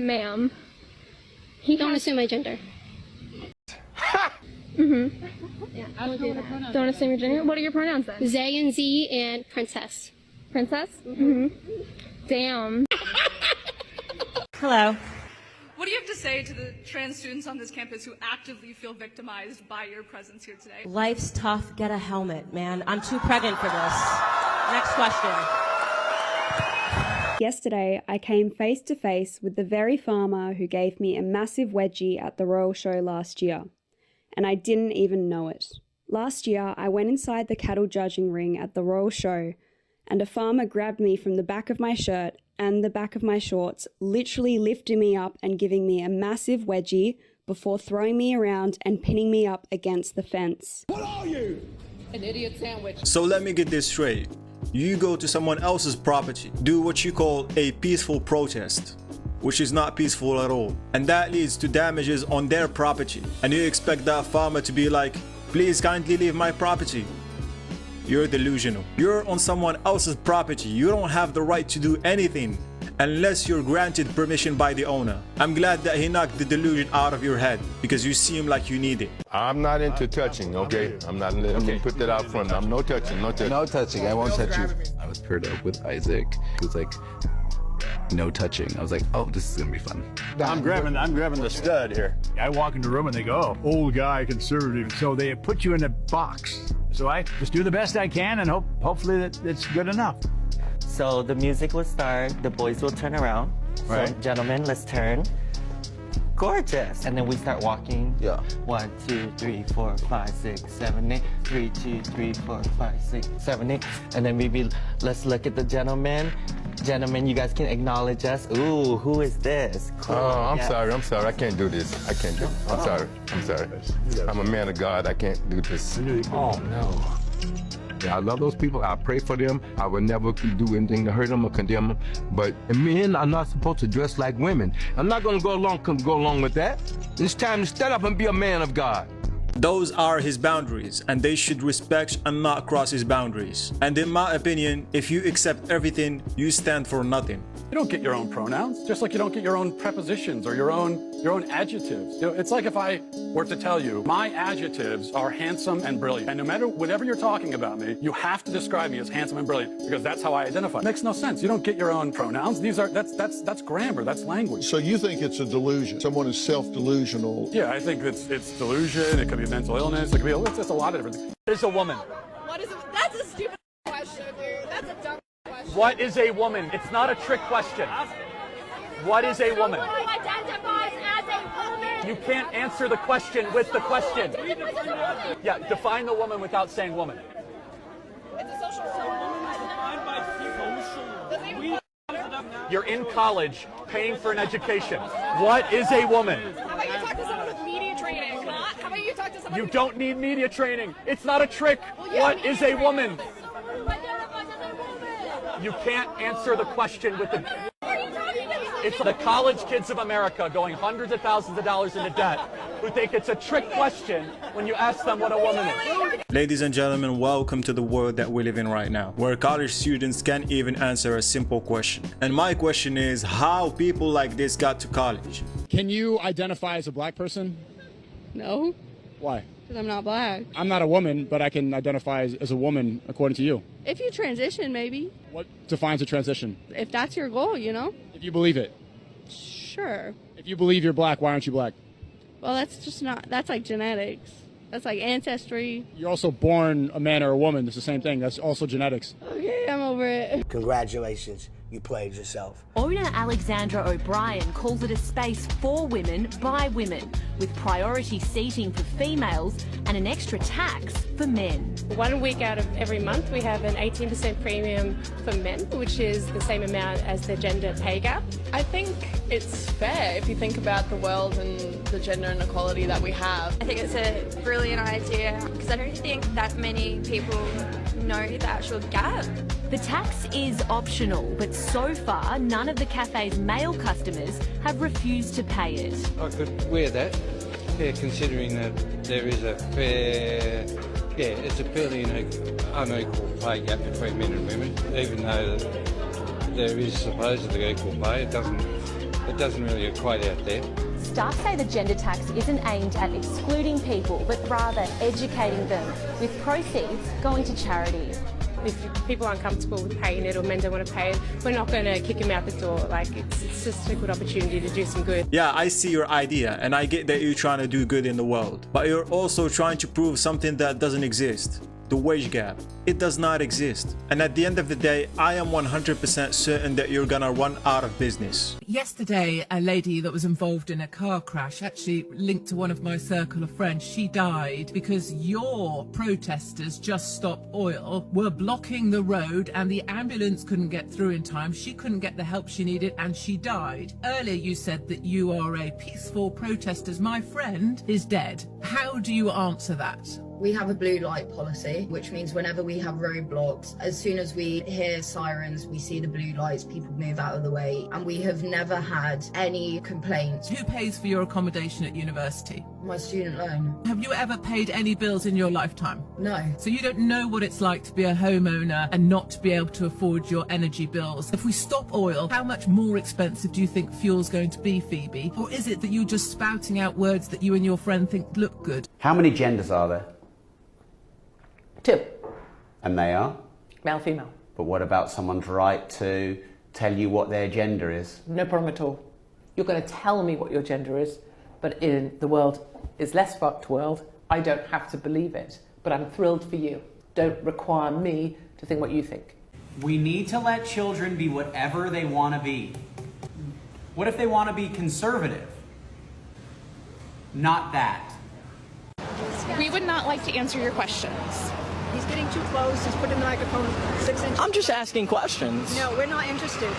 ma'am. Don't assume my gender. Yeah, don't assume your gender. What are your pronouns then? They and Z and princess. Princess? Damn. Hello. What do you have to say to the trans students on this campus who actively feel victimized by your presence here today? Life's tough. Get a helmet, man. I'm too pregnant for this. Next question. Yesterday, I came face to face with the very farmer who gave me a massive wedgie at the Royal Show last year, and I didn't even know it. Last year, I went inside the cattle judging ring at the Royal Show, and a farmer grabbed me from the back of my shirt and the back of my shorts, literally lifting me up and giving me a massive wedgie before throwing me around and pinning me up against the fence. What are you? An idiot sandwich. So let me get this straight. You go to someone else's property, do what you call a peaceful protest, which is not peaceful at all, and that leads to damages on their property, and you expect that farmer to be like, please kindly leave my property. You're delusional. You're on someone else's property. You don't have the right to do anything unless you're granted permission by the owner. I'm glad that he knocked the delusion out of your head because you seem like you need it. I'm not into touching, okay? I'm not, let me put that out front. I'm no touching, no touching. No touching, I won't touch you. I was paired up with Isaac. He was like, no touching. I was like, oh, this is gonna be fun. I'm grabbing the stud here. I walk into the room and they go, oh, old guy, conservative. So they put you in a box. So I just do the best I can and hopefully that it's good enough. So the music will start, the boys will turn around. Right. So gentlemen, let's turn. Gorgeous. And then we start walking. Yeah. 1, 2, 3, 4, 5, 6, 7, 8. 3, 2, 3, 4, 5, 6, 7, 8. And then maybe let's look at the gentleman. Gentlemen, you guys can acknowledge us. Ooh, who is this? Cool. Oh, I'm Yeah. sorry. I can't do this. I can't do it. I'm sorry. I'm a man of God. I can't do this. Oh, no. Yeah, I love those people. I pray for them. I would never do anything to hurt them or condemn them. But men are not supposed to dress like women. I'm not going to go along with that. It's time to stand up and be a man of God. Those are his boundaries, and they should respect and not cross his boundaries. And in my opinion, if you accept everything, you stand for nothing. You don't get your own pronouns, just like you don't get your own prepositions or your own adjectives. You know, it's like if I were to tell you, my adjectives are handsome and brilliant. And no matter whenever you're talking about me, you have to describe me as handsome and brilliant because that's how I identify. It makes no sense. You don't get your own pronouns. That's grammar, that's language. So you think it's a delusion? Someone is self-delusional? Yeah, I think it's delusion. It could be mental illness. It could be, it's just a lot of different things. What is a woman? What is it? That's a stupid question, dude. That's a dumb question. What is a woman? It's not a trick question. What is a woman? Who identifies as a woman? You can't answer the question with the question. Identifies as a woman. Yeah, define the woman without saying woman. It's a social You're in college, paying for an education. What is a woman? How about you talk to someone with media training? How about you talk to someone You don't need media training. It's not a trick. Well, yeah, What is a woman? Who identifies as a woman? You can't answer the question with the... What are you talking about? It's the college kids of America going hundreds of thousands of dollars into debt who think it's a trick question when you ask them what a woman is. Ladies and gentlemen, welcome to the world that we live in right now, where college students can't even answer a simple question. And my question is, how people like this got to college? Can you identify as a black person? No. Why? Because I'm not black. I'm not a woman, but I can identify as a woman according to you. If you transition, maybe. What defines a transition? If that's your goal, you know? If you believe it. Sure. If you believe you're black, why aren't you black? Well, that's just not, that's like genetics. That's like ancestry. You're also born a man or a woman. It's the same thing. That's also genetics. Okay, I'm over it. Congratulations. You played yourself. Owner Alexandra O'Brien calls it a space for women by women, with priority seating for females and an extra tax for men. 1 week out of every month we have an 18% premium for men, which is the same amount as the gender pay gap. I think it's fair if you think about the world and the gender inequality that we have. I think it's a brilliant idea because I don't think that many people know the actual gap. The tax is optional, but so far none of the cafe's male customers have refused to pay it. I could wear that, yeah, considering that there is a fair, it's a fairly unequal pay gap between men and women, even though there is supposedly equal pay. It It doesn't really quite out there. Staff say the gender tax isn't aimed at excluding people, but rather educating them, with proceeds going to charity. If people aren't comfortable with paying it or men don't want to pay it, we're not going to kick them out the door. Like, it's just a good opportunity to do some good. Yeah, I see your idea, and I get that you're trying to do good in the world, but you're also trying to prove something that doesn't exist. The wage gap. It does not exist. And at the end of the day, I am 100% certain that you're gonna run out of business. Yesterday, a lady that was involved in a car crash, actually linked to one of my circle of friends, she died because your protesters, Just Stop Oil, were blocking the road and the ambulance couldn't get through in time. She couldn't get the help she needed and she died. Earlier you said that you are a peaceful protesters. My friend is dead. How do you answer that? We have a blue light policy, which means whenever we have roadblocks, as soon as we hear sirens, we see the blue lights, people move out of the way, and we have never had any complaints. Who pays for your accommodation at university? My student loan. Have you ever paid any bills in your lifetime? No. So you don't know what it's like to be a homeowner and not to be able to afford your energy bills. If we stop oil, how much more expensive do you think fuel's going to be, Phoebe? Or is it that you're just spouting out words that you and your friend think look good? How many genders are there? 2. And they are? Male, female. But what about someone's right to tell you what their gender is? No problem at all. You're going to tell me what your gender is, but in the world is less fucked world, I don't have to believe it. But I'm thrilled for you. Don't require me to think what you think. We need to let children be whatever they want to be. What if they want to be conservative? Not that. We would not like to answer your questions. He's getting too close. He's putting the microphone 6 inches. I'm just asking questions. No, we're not interested.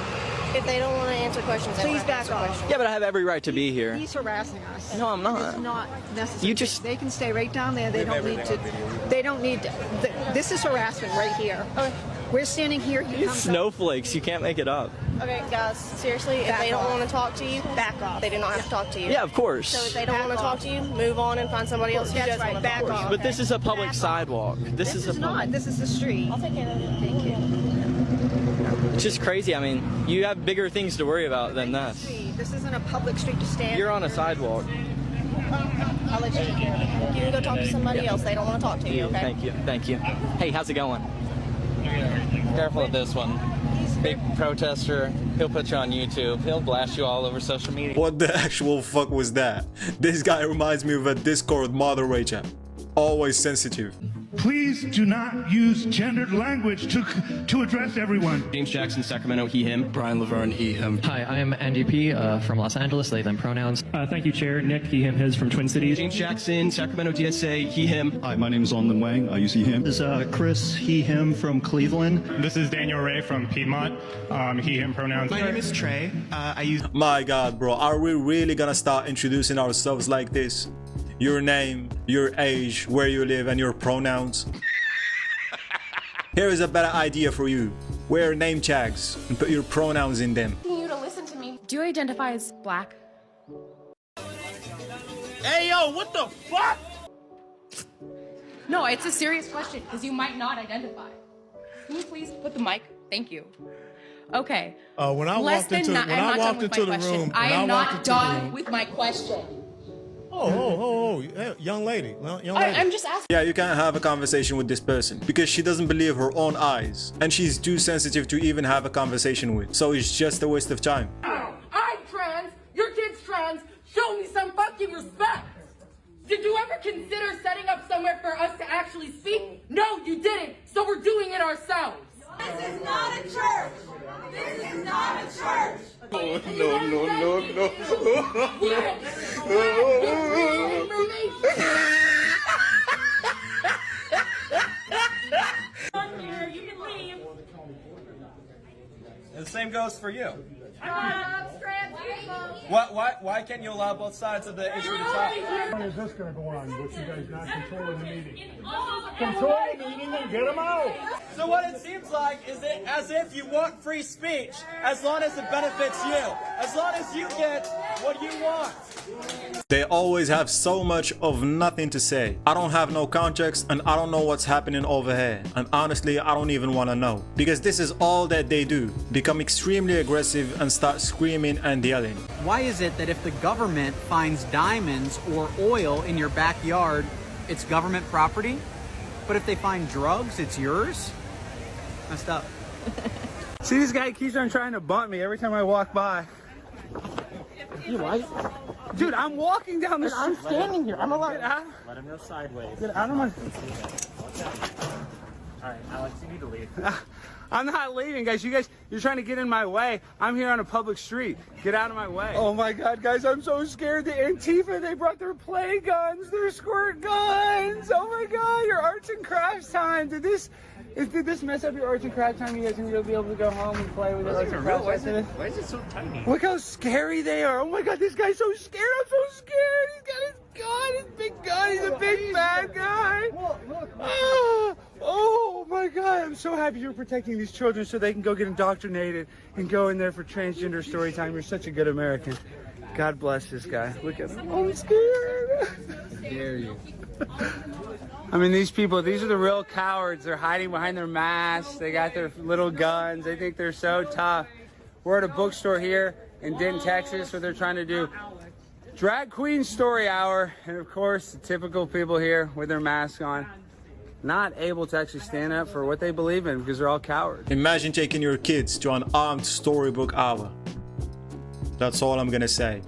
If they don't want to answer questions, they please back off. Yeah, but I have every right to be here. He's harassing us. No, I'm not. It's not necessary. You just... They can stay right down there. They don't need to. They don't need to. This is harassment right here. Okay. We're standing here. You come snowflakes. You can't make it up. Okay, guys, seriously, if they don't want to talk to you, back off. They do not have to talk to you. Yeah, of course. So if they don't want to talk to you, move on and find somebody else who does want to talk to you. But this is a public sidewalk. This is not. This is the street. I'll take care of it. Thank you. It's just crazy. I mean, you have bigger things to worry about than this. This isn't a public street to stand. You're on a sidewalk. I'll let you take care of it. You can go talk to somebody else. They don't want to talk to you, okay? Thank you. Thank you. Hey, how's it going? Careful of this one. Big protester. He'll put you on YouTube. He'll blast you all over social media. What the actual fuck was that? This guy reminds me of a Discord moderator. Always sensitive. Please do not use gendered language to address everyone. James Jackson, Sacramento, he, him. Brian Laverne, he, him. Hi, I am Andy P. From Los Angeles, they, them pronouns. Thank you, Chair. Nick, he, him, his from Twin Cities. James Jackson, Sacramento, DSA, he, him. Hi, my name is Onlin Wang. I use he, him. This is Chris, he, him from Cleveland. This is Daniel Ray from Piedmont. He, him pronouns. My name is Trey. I use... My God, bro. Are we really gonna start introducing ourselves like this? Your name, your age, where you live, and your pronouns? Here is a better idea for you. Wear name tags and put your pronouns in them. You to listen to me. Do you identify as black? Hey, yo, what the fuck? No, it's a serious question because you might not identify. Can you please put the mic? Thank you. Okay. When I walked into the room, I am not done with my question. Oh, young lady. I'm just asking. Yeah, you can't have a conversation with this person because she doesn't believe her own eyes and she's too sensitive to even have a conversation with. So it's just a waste of time. I'm trans. Your kid's trans. Show me some fucking respect. Did you ever consider setting up somewhere for us to actually speak? No, you didn't. So we're doing it ourselves. This is not a church. This is not a church. No. You can leave. And the same goes for you. Why can't you allow both sides of the issue to talk? When is this going to go on with you guys not controlling the meeting? Control the meeting and get them out. So what it seems like is that as if you want free speech, as long as it benefits you, as long as you get what you want. They always have so much of nothing to say. I don't have no context and I don't know what's happening over here. And honestly, I don't even want to know. Because this is all that they do. Become extremely aggressive and start screaming and yelling. Why is it that if the government finds diamonds or oil in your backyard, it's government property? But if they find drugs, it's yours? Messed up. See, this guy keeps on trying to bump me every time I walk by. You right? Dude, I'm walking down the street. I'm standing here. I'm allowed. Let him go sideways. Get out of my... Alright, Alex, you need to leave. I'm not leaving, guys. You're trying to get in my way. I'm here on a public street. Get out of my way. Oh my God, guys, I'm so scared. The Antifa, they brought their play guns, their squirt guns. Oh my God, your arts and crafts time. Did this mess up your arts and crafts time? You guys gonna be able to go home and play with your arts and crafts after this? Why is it so tiny? Look how scary they are. Oh my God, this guy's so scared. I'm so scared. He's got his gun, his big gun. He's a big bad guy. Oh my God, I'm so happy you're protecting these children so they can go get indoctrinated and go in there for transgender story time. You're such a good American. God bless this guy. Look at him. I'm scared. How dare you? I mean, these people, these are the real cowards. They're hiding behind their masks. They got their little guns. They think they're so tough. We're at a bookstore here in Denton, Texas, where they're trying to do drag queen story hour. And of course, the typical people here with their masks on, not able to actually stand up for what they believe in because they're all cowards. Imagine taking your kids to an armed storybook hour. That's all I'm gonna say.